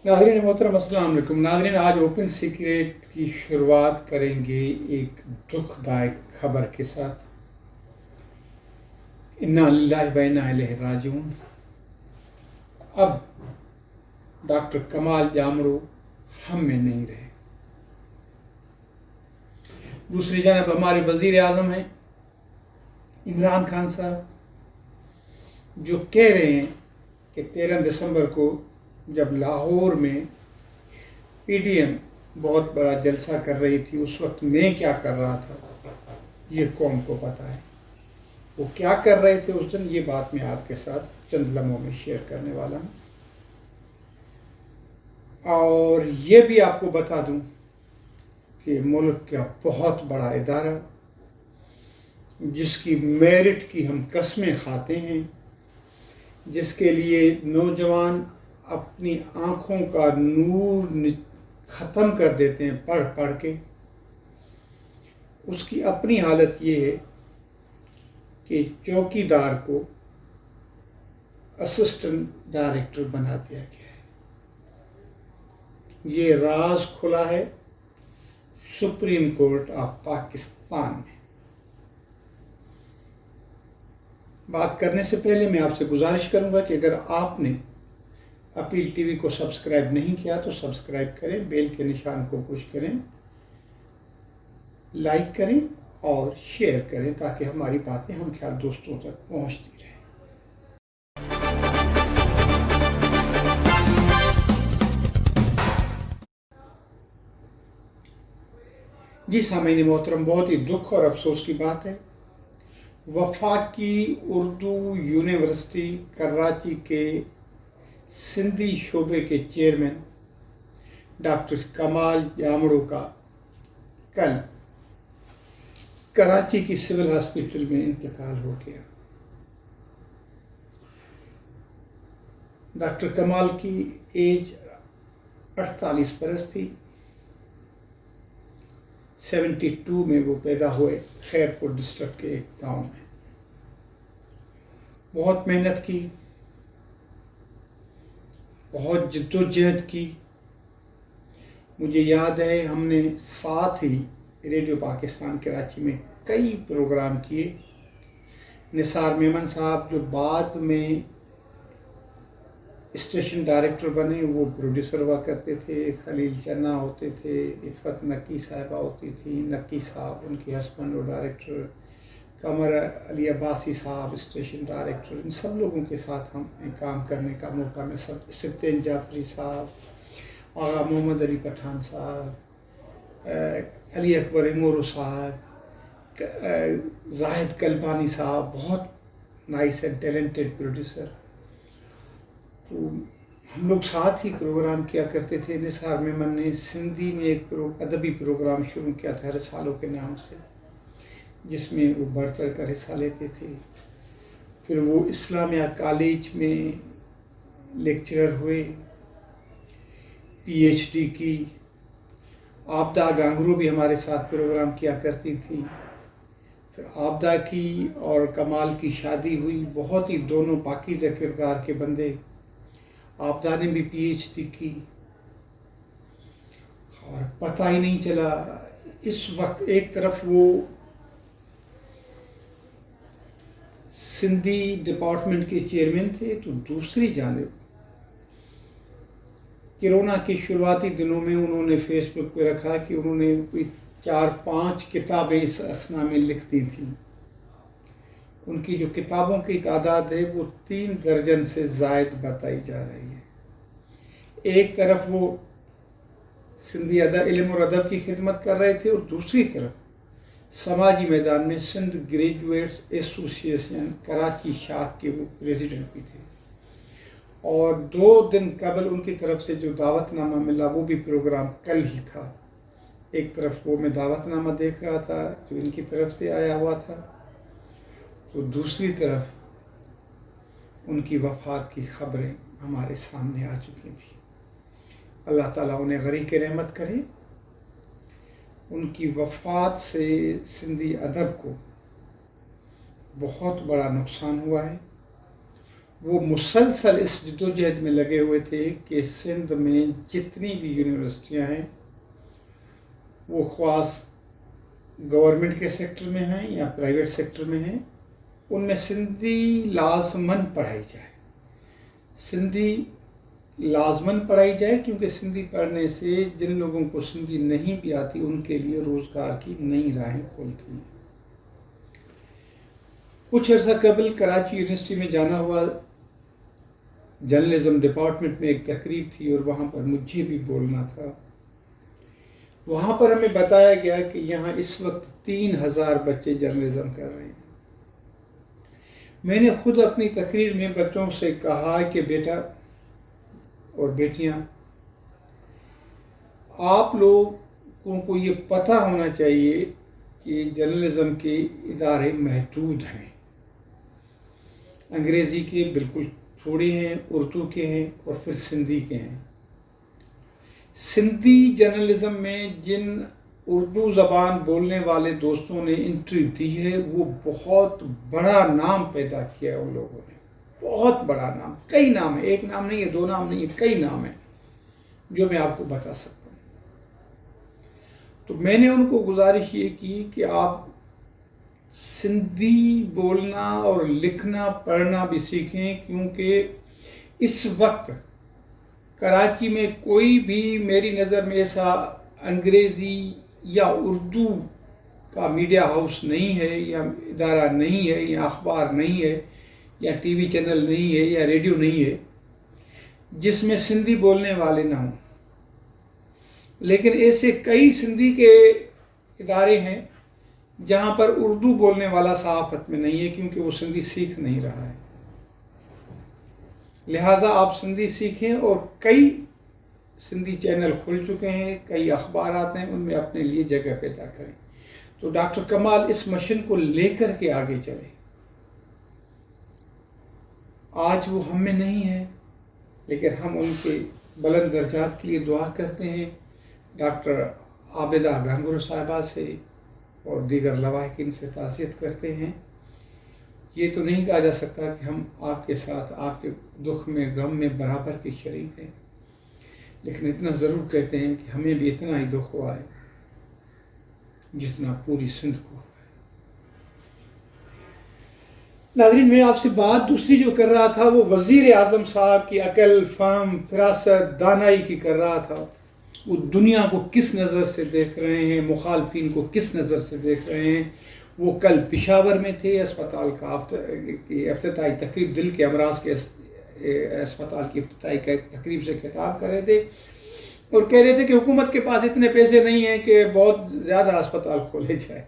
ناظرین محترم السلام علیکم. ناظرین آج اوپن سیکریٹ کی شروعات کریں گے ایک دکھ دائق خبر کے ساتھ. انا للہ و انا الیہ راجعون. اب ڈاکٹر کمال جامڑو ہم میں نہیں رہے. دوسری جانب ہمارے وزیر اعظم ہیں عمران خان صاحب، جو کہہ رہے ہیں کہ 13 دسمبر کو جب لاہور میں پی ڈی ایم بہت بڑا جلسہ کر رہی تھی، اس وقت میں کیا کر رہا تھا یہ قوم کو پتہ ہے. وہ کیا کر رہے تھے اس دن، یہ بات میں آپ کے ساتھ چند لمحوں میں شیئر کرنے والا ہوں. اور یہ بھی آپ کو بتا دوں کہ ملک کا بہت بڑا ادارہ جس کی میرٹ کی ہم قسمیں کھاتے ہیں، جس کے لیے نوجوان اپنی آنکھوں کا نور ختم کر دیتے ہیں پڑھ پڑھ کے، اس کی اپنی حالت یہ ہے کہ چوکی دار کو اسسٹنٹ ڈائریکٹر بنا دیا گیا ہے. یہ راز کھلا ہے سپریم کورٹ آف پاکستان میں. بات کرنے سے پہلے میں آپ سے گزارش کروں گا کہ اگر آپ نے اپیل ٹی وی کو سبسکرائب نہیں کیا تو سبسکرائب کریں، بیل کے نشان کو پش کریں، لائک کریں اور شیئر کریں تاکہ ہماری باتیں ہم خیال دوستوں تک پہنچتی رہیں. جی سامعین محترم، بہت ہی دکھ اور افسوس کی بات ہے. وفاقی اردو یونیورسٹی کراچی کے سندھی شعبے کے چیئرمین ڈاکٹر کمال جامڑو کا کل کراچی کی سول ہاسپٹل میں انتقال ہو گیا. ڈاکٹر کمال کی ایج 48 برس تھی. 72 میں وہ پیدا ہوئے خیرپور ڈسٹرکٹ کے ایک گاؤں میں. بہت محنت کی، بہت جد و جہد کی. مجھے یاد ہے ہم نے ساتھ ہی ریڈیو پاکستان کراچی میں کئی پروگرام کیے. نثار میمن صاحب جو بعد میں اسٹیشن ڈائریکٹر بنے، وہ پروڈیوسر ہوا کرتے تھے. خلیل چنا ہوتے تھے، عفت نقی صاحبہ ہوتی تھی، نقی صاحب ان کے ہسبینڈ اور ڈائریکٹر، قمر علی عباسی صاحب اسٹیشن ڈائریکٹر. ان سب لوگوں کے ساتھ ہم کام کرنے کا موقع میں سبطین جعفری صاحب، آغا محمد علی پٹھان صاحب، علی اکبر امورو صاحب، زاہد کلبانی صاحب، بہت نائس اینڈ ٹیلنٹڈ پروڈیوسر. تو ہم لوگ ساتھ ہی پروگرام کیا کرتے تھے. نثار میمن نے سندھی میں ایک ادبی پروگرام شروع کیا تھا رسالوں کے نام سے، جس میں وہ بڑھ چڑھ کر حصہ لیتے تھے. پھر وہ اسلامیہ کالج میں لیکچرر ہوئے، پی ایچ ڈی کی. آبدہ گانگرو بھی ہمارے ساتھ پروگرام کیا کرتی تھی. پھر آبدہ کی اور کمال کی شادی ہوئی. بہت ہی دونوں پاکیزہ کردار کے بندے. آبدہ نے بھی پی ایچ ڈی کی اور پتہ ہی نہیں چلا. اس وقت ایک طرف وہ سندھی ڈپارٹمنٹ کے چیئرمین تھے، تو دوسری جانب کرونا کے شروعاتی دنوں میں انہوں نے فیس بک پہ رکھا کہ انہوں نے کوئی 4-5 کتابیں اس اثنا میں لکھ دی تھیں. ان کی جو کتابوں کی تعداد ہے وہ 3 درجن سے زائد بتائی جا رہی ہے. ایک طرف وہ سندھی علم اور ادب کی خدمت کر رہے تھے، اور دوسری طرف سماجی میدان میں سندھ گریجویٹس ایسوسی ایشن کراچی شاخ کے وہ پریزیڈنٹ بھی تھے. اور 2 دن قبل ان کی طرف سے جو دعوت نامہ ملا وہ بھی پروگرام کل ہی تھا. ایک طرف وہ میں دعوت نامہ دیکھ رہا تھا جو ان کی طرف سے آیا ہوا تھا، تو دوسری طرف ان کی وفات کی خبریں ہمارے سامنے آ چکی تھیں. اللہ تعالیٰ انہیں غریق رحمت کرے. ان کی وفات سے سندھی ادب کو بہت بڑا نقصان ہوا ہے، وہ مسلسل اس جدوجہد میں لگے ہوئے تھے کہ سندھ میں جتنی بھی یونیورسٹیاں ہیں وہ خاص گورنمنٹ کے سیکٹر میں ہیں یا پرائیویٹ سیکٹر میں ہیں، ان میں سندھی لازماً پڑھائی جائے، سندھی لازماً پڑھائی جائے، کیونکہ سندھی پڑھنے سے جن لوگوں کو سندھی نہیں بھی آتی ان کے لیے روزگار کی نئی راہیں کھولتی ہیں۔ کچھ عرصہ قبل کراچی یونیورسٹی میں جانا ہوا، جرنلزم ڈپارٹمنٹ میں ایک تقریب تھی اور وہاں پر مجھے بھی بولنا تھا۔ وہاں پر ہمیں بتایا گیا کہ یہاں اس وقت 3000 بچے جرنلزم کر رہے ہیں۔ میں نے خود اپنی تقریر میں بچوں سے کہا کہ بیٹا اور بیٹیاں، آپ لوگوں کو یہ پتہ ہونا چاہیے کہ جرنلزم کے ادارے محدود ہیں، انگریزی کے بالکل تھوڑے ہیں، اردو کے ہیں اور پھر سندھی کے ہیں۔ سندھی جرنلزم میں جن اردو زبان بولنے والے دوستوں نے انٹری دی ہے وہ بہت بڑا نام پیدا کیا ہے، ان لوگوں نے بہت بڑا نام، کئی نام ہیں، ایک نام نہیں ہے، دو نام نہیں ہے، کئی نام ہیں جو میں آپ کو بتا سکتا ہوں۔ تو میں نے ان کو گزارش یہ کی کہ آپ سندھی بولنا اور لکھنا پڑھنا بھی سیکھیں، کیونکہ اس وقت کراچی میں کوئی بھی میری نظر میں ایسا انگریزی یا اردو کا میڈیا ہاؤس نہیں ہے یا ادارہ نہیں ہے یا اخبار نہیں ہے یا ٹی وی چینل نہیں ہے یا ریڈیو نہیں ہے جس میں سندھی بولنے والے نہ ہوں، لیکن ایسے کئی سندھی کے ادارے ہیں جہاں پر اردو بولنے والا صحافت میں نہیں ہے، کیونکہ وہ سندھی سیکھ نہیں رہا ہے۔ لہٰذا آپ سندھی سیکھیں، اور کئی سندھی چینل کھل چکے ہیں، کئی اخبارات ہیں، ان میں اپنے لیے جگہ پیدا کریں۔ تو ڈاکٹر کمال اس مشن کو لے کر کے آگے چلے۔ آج وہ ہم میں نہیں ہے، لیکن ہم ان کے بلند درجات کے لیے دعا کرتے ہیں، ڈاکٹر عابدہ گانگرو صاحبہ سے اور دیگر لواحقین سے تعزیت کرتے ہیں۔ یہ تو نہیں کہا جا سکتا کہ ہم آپ کے ساتھ آپ کے دکھ میں غم میں برابر کے شریک ہیں، لیکن اتنا ضرور کہتے ہیں کہ ہمیں بھی اتنا ہی دکھ ہوا ہے جتنا پوری سندھ کو ہوا ہے۔ ناظرین، میں آپ سے بات دوسری جو کر رہا تھا وہ وزیر اعظم صاحب کی عقل، فہم، فراست، دانائی کی کر رہا تھا۔ وہ دنیا کو کس نظر سے دیکھ رہے ہیں، مخالفین کو کس نظر سے دیکھ رہے ہیں۔ وہ کل پشاور میں تھے، اسپتال کا افتتاحی تقریب، دل کے امراض کے اسپتال کی افتتاحی تقریب سے خطاب کر رہے تھے اور کہہ رہے تھے کہ حکومت کے پاس اتنے پیسے نہیں ہیں کہ بہت زیادہ اسپتال کھولے جائے۔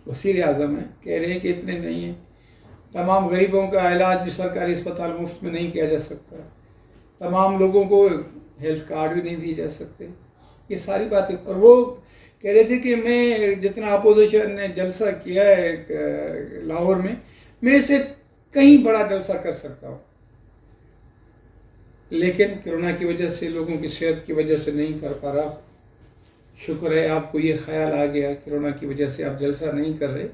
وزیر اعظم ہیں، کہہ رہے ہیں کہ اتنے نہیں ہیں، تمام غریبوں کا علاج بھی سرکاری اسپتال مفت میں نہیں کیا جا سکتا، تمام لوگوں کو ہیلتھ کارڈ بھی نہیں دیے جا سکتے، یہ ساری باتیں۔ اور وہ کہہ رہے تھے کہ میں جتنا اپوزیشن نے جلسہ کیا ہے لاہور میں اسے کہیں بڑا جلسہ کر سکتا ہوں، لیکن کرونا کی وجہ سے، لوگوں کی صحت کی وجہ سے نہیں کر پا رہا۔ شکر ہے آپ کو یہ خیال آ گیا، کرونا کی وجہ سے آپ جلسہ نہیں کر رہے،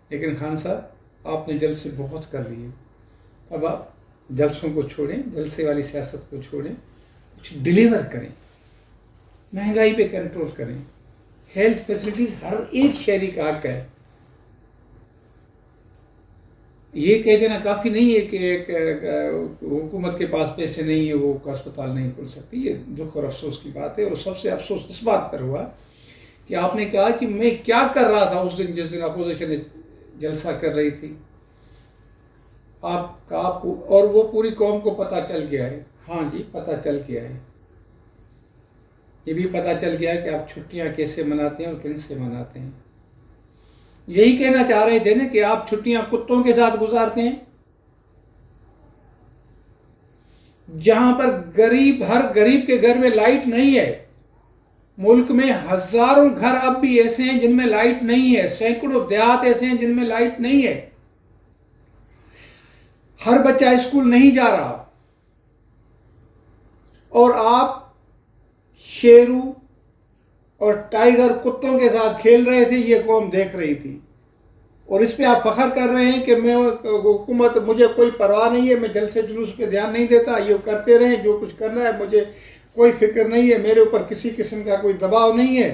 لیکن خان صاحب آپ نے جلسے بہت کر لیے، اب آپ جلسوں کو چھوڑیں، جلسے والی سیاست کو چھوڑیں، کچھ ڈیلیور کریں، مہنگائی پہ کنٹرول کریں، ہیلتھ فیسلٹیز ہر ایک شہری کا حق ہے۔ یہ کہہ دینا کافی نہیں ہے کہ حکومت کے پاس پیسے نہیں ہے، وہ اسپتال نہیں کھل سکتی۔ یہ دکھ اور افسوس کی بات ہے، اور سب سے افسوس اس بات پر ہوا کہ آپ نے کہا کہ میں کیا کر رہا تھا اس دن جس دن اپوزیشن جلسہ کر رہی تھی۔ آپ کا اور وہ پوری قوم کو پتہ چل گیا ہے۔ ہاں جی، پتہ چل گیا ہے۔ یہ بھی پتہ چل گیا ہے کہ آپ چھٹیاں کیسے مناتے ہیں اور کن سے مناتے ہیں۔ یہی کہنا چاہ رہے تھے نا کہ آپ چھٹیاں کتوں کے ساتھ گزارتے ہیں، جہاں پر ہر غریب کے گھر میں لائٹ نہیں ہے۔ ملک میں ہزاروں گھر اب بھی ایسے ہیں جن میں لائٹ نہیں ہے، سینکڑوں دیہات ایسے ہیں جن میں لائٹ نہیں ہے، ہر بچہ اسکول نہیں جا رہا، اور آپ شیرو اور ٹائیگر کتوں کے ساتھ کھیل رہے تھے، یہ قوم دیکھ رہی تھی، اور اس پہ آپ فخر کر رہے ہیں کہ میں حکومت مجھے کوئی پرواہ نہیں ہے، میں جلسے جلوس پہ دھیان نہیں دیتا، یہ کرتے رہیں جو کچھ کرنا ہے، مجھے کوئی فکر نہیں ہے، میرے اوپر کسی قسم کا کوئی دباؤ نہیں ہے،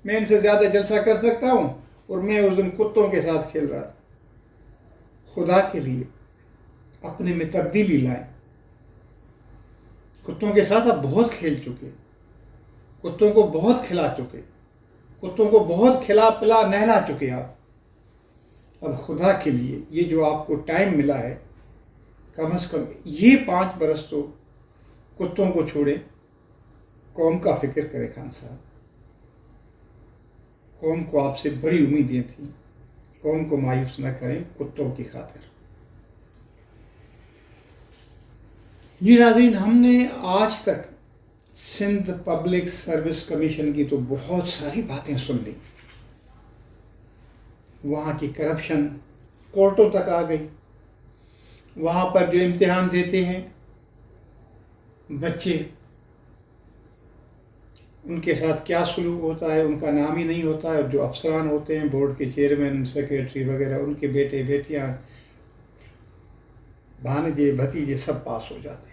میں ان سے زیادہ جلسہ کر سکتا ہوں. اور میں اس دن کتوں کے ساتھ کھیل رہا تھا. خدا کے لیے اپنے میں تبدیلی لائیں. کتوں کے ساتھ آپ بہت کھیل چکے، کتوں کو بہت کھلا چکے، کتوں کو بہت کھلا پلا نہلا چکے آپ. اب خدا کے لیے یہ جو آپ کو ٹائم ملا ہے، کم از کم یہ 5 برس تو کتوں کو چھوڑیں، قوم کا فکر کرے. خان صاحب، قوم کو آپ سے بڑی امیدیں تھیں، قوم کو مایوس نہ کریں کتوں کی خاطر. جی ناظرین، ہم نے آج تک سندھ پبلک سروس کمیشن کی تو بہت ساری باتیں سن لی. وہاں کی کرپشن کورٹوں تک آ گئی. وہاں پر جو امتحان دیتے ہیں بچے، ان کے ساتھ کیا سلوک ہوتا ہے ان کا نام ہی نہیں ہوتا ہے. اور جو افسران ہوتے ہیں، بورڈ کے چیئرمین، سیکریٹری وغیرہ، ان کے بیٹے بیٹیاں، بھانجے بھتیجے سب پاس ہو جاتے ہیں.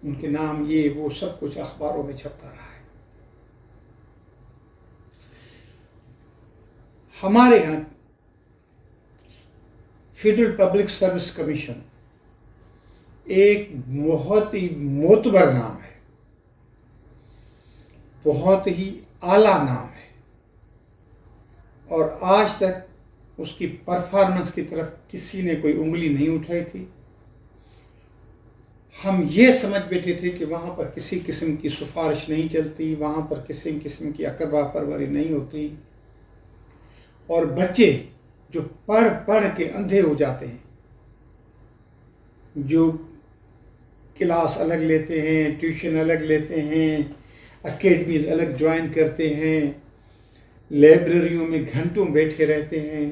ان کے نام یہ وہ سب کچھ اخباروں میں چھپتا رہا ہے. ہمارے یہاں فیڈرل پبلک سروس کمیشن ایک بہت ہی معتبر نام ہے، بہت ہی اعلیٰ نام ہے، اور آج تک اس کی پرفارمنس کی طرف کسی نے کوئی انگلی نہیں اٹھائی تھی. ہم یہ سمجھ بیٹھے تھے کہ وہاں پر کسی قسم کی سفارش نہیں چلتی، وہاں پر کسی قسم کی اقربا پروری نہیں ہوتی. اور بچے جو پڑھ پڑھ کے اندھے ہو جاتے ہیں، جو کلاس الگ لیتے ہیں، ٹیوشن الگ لیتے ہیں، اکیڈمیز الگ جوائن کرتے ہیں، لائبریریوں میں گھنٹوں بیٹھے رہتے ہیں،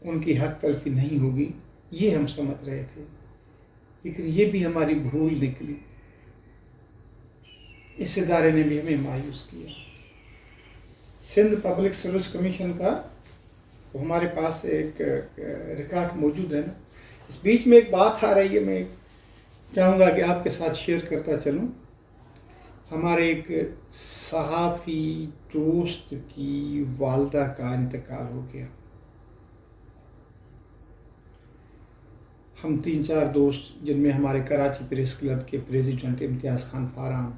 ان کی حق تلفی نہیں ہوگی، یہ ہم سمجھ رہے تھے. لیکن یہ بھی ہماری بھول نکلی. اس ادارے نے بھی ہمیں مایوس کیا. سندھ پبلک سروس کمیشن کا تو ہمارے پاس ایک ریکارڈ موجود ہے نا. اس بیچ میں ایک بات آ رہی ہے، میں چاہوں گا کہ آپ کے ساتھ شیئر کرتا چلوں. ہمارے ایک صحافی دوست کی والدہ کا انتقال ہو گیا. ہم 3-4 دوست، جن میں ہمارے کراچی پریس کلب کے پریزیڈنٹ امتیاز خان فاران،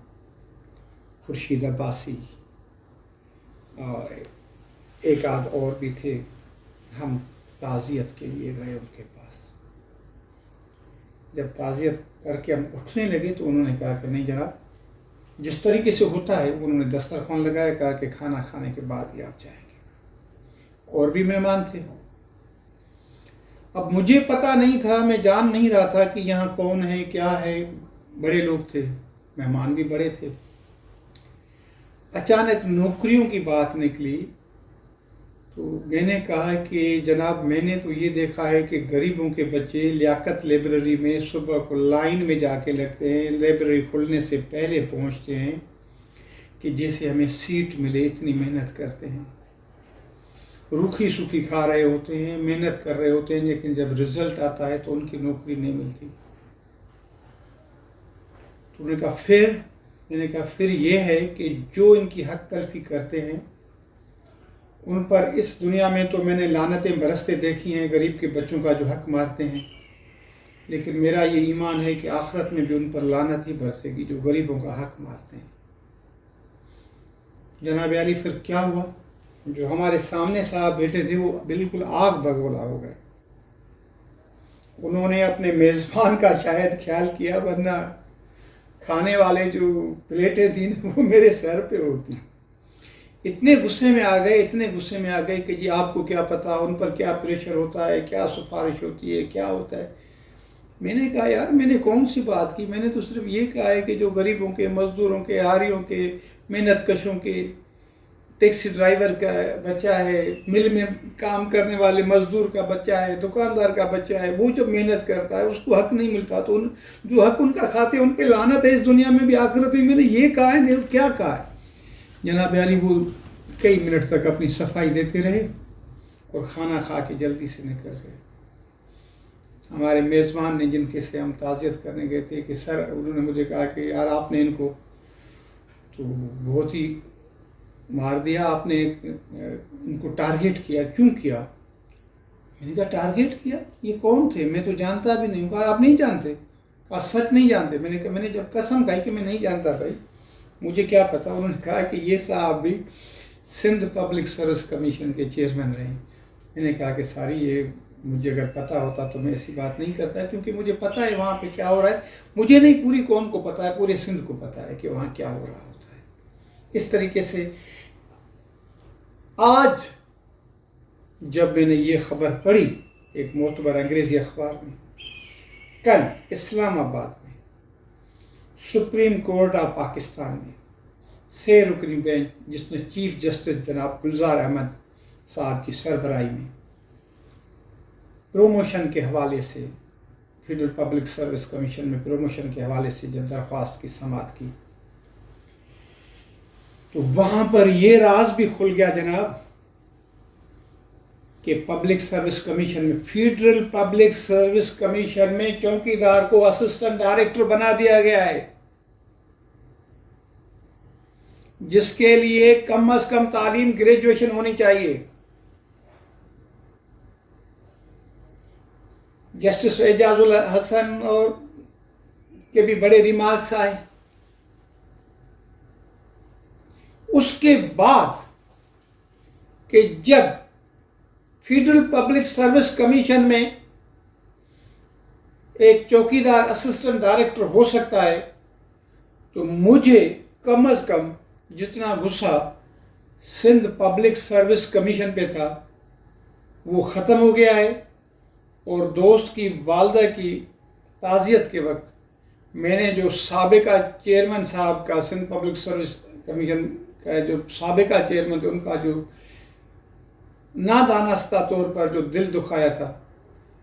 خورشید عباسی اور ایک آدھ اور بھی تھے، ہم تعزیت کے لیے گئے ان کے پاس. جب تعزیت کر کے ہم اٹھنے لگے تو انہوں نے کہا کہ نہیں جناب، جس طریقے سے ہوتا ہے. انہوں نے دسترخوان لگایا، کہا کہ کھانا کھانے کے بعد ہی آپ جائیں گے. اور بھی مہمان تھے. اب مجھے پتہ نہیں تھا، میں جان نہیں رہا تھا کہ یہاں کون ہے کیا ہے. بڑے لوگ تھے، مہمان بھی بڑے تھے. اچانک نوکریوں کی بات نکلی تو میں نے کہا کہ جناب، میں نے تو یہ دیکھا ہے کہ غریبوں کے بچے لیاقت لائبریری میں صبح کو لائن میں جا کے لگتے ہیں، لائبریری کھلنے سے پہلے پہنچتے ہیں کہ جیسے ہمیں سیٹ ملے، اتنی محنت کرتے ہیں. روکھی سوکھی کھا رہے ہوتے ہیں، محنت کر رہے ہوتے ہیں، لیکن جب رزلٹ آتا ہے تو ان کی نوکری نہیں ملتی. تو انہوں نے کہا میں نے کہا پھر یہ ہے کہ جو ان کی حق تلفی کرتے ہیں ان پر اس دنیا میں تو میں نے لعنتیں برستے دیکھی ہیں، غریب کے بچوں کا جو حق مارتے ہیں. لیکن میرا یہ ایمان ہے کہ آخرت میں بھی ان پر لعنت ہی برسے گی جو غریبوں کا حق مارتے ہیں. جناب علی، پھر کیا ہوا؟ جو ہمارے سامنے صاحب بیٹھے تھے وہ بالکل آگ بگولا ہو گئے. انہوں نے اپنے میزبان کا شاید خیال کیا، ورنہ کھانے والے جو پلیٹیں تھیں وہ میرے سر پہ ہوتی. اتنے غصے میں آ گئے کہ جی آپ کو کیا پتا ان پر کیا پریشر ہوتا ہے، کیا سفارش ہوتی ہے، کیا ہوتا ہے. میں نے کہا یار، میں نے کون سی بات کی؟ میں نے تو صرف یہ کہا ہے کہ جو غریبوں کے، مزدوروں کے، آریوں کے، محنت کشوں کے، ٹیکسی ڈرائیور کا بچہ ہے، مل میں کام کرنے والے مزدور کا بچہ ہے، دکاندار کا بچہ ہے، وہ جو محنت کرتا ہے اس کو حق نہیں ملتا، تو جو حق ان کا کھاتے ہیں ان پہ لعنت ہے اس دنیا میں بھی آخرت میں. میں نے یہ کہا ہے، نہیں کیا کہا ہے. جناب علی وہ کئی منٹ تک اپنی صفائی دیتے رہے اور کھانا کھا کے جلدی سے نکل گئے. ہمارے میزبان نے جن کے سے ہم تعزیت کرنے گئے تھے کہ سر انہوں نے مجھے کہا کہ یار آپ نے ان کو تو بہت ہی مار دیا, آپ نے ان کو ٹارگیٹ کیا, کیوں کیا؟ میں نے کہا ٹارگیٹ کیا, یہ کون تھے؟ میں تو جانتا بھی نہیں. کہا آپ نہیں جانتے؟ کہا سچ نہیں جانتے. میں نے جب قسم کہی کہ میں نہیں جانتا بھائی, مجھے کیا پتا. انہوں نے کہا کہ یہ صاحب بھی سندھ پبلک سروس کمیشن کے چیئرمین رہے ہیں. میں نے کہا کہ ساری یہ مجھے اگر پتا ہوتا تو میں ایسی بات نہیں کرتا, کیونکہ مجھے پتا ہے وہاں پہ کیا ہو رہا ہے. مجھے نہیں, پوری قوم کو پتا ہے, پورے سندھ کو پتا ہے کہ وہاں کیا ہو رہا ہوتا ہے. اس طریقے سے آج جب میں نے یہ خبر پڑھی ایک معتبر انگریزی اخبار میں, کل اسلام آباد میں سپریم کورٹ آف پاکستان میں 6 رکنی بینچ جس نے چیف جسٹس جناب گلزار احمد صاحب کی سربراہی میں پروموشن کے حوالے سے, فیڈرل پبلک سروس کمیشن میں پروموشن کے حوالے سے جب درخواست کی سماعت کی تو وہاں پر یہ راز بھی کھل گیا جناب کہ پبلک سروس کمیشن میں, فیڈرل پبلک سروس کمیشن میں چوکیدار کو اسسٹنٹ ڈائریکٹر بنا دیا گیا ہے, جس کے لیے کم از کم تعلیم گریجویشن ہونی چاہیے. جسٹس اعجاز الحسن اور کے بھی بڑے ریمارکس آئے. اس کے بعد کہ جب فیڈرل پبلک سروس کمیشن میں ایک چوکیدار اسسٹنٹ ڈائریکٹر ہو سکتا ہے تو مجھے کم از کم جتنا غصہ سندھ پبلک سروس کمیشن پہ تھا وہ ختم ہو گیا ہے. اور دوست کی والدہ کی تعزیت کے وقت میں نے جو سابقہ چیئرمین صاحب کا, سندھ پبلک سروس کمیشن کا جو سابقہ چیئرمین تھے, ان کا جو نادانستہ طور پر جو دل دکھایا تھا,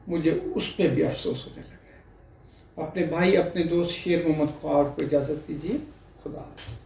مجھے اس پہ بھی افسوس ہونے لگا ہے. اپنے بھائی اپنے دوست شیر محمد خوار کو اجازت دیجیے. خدا حافظ.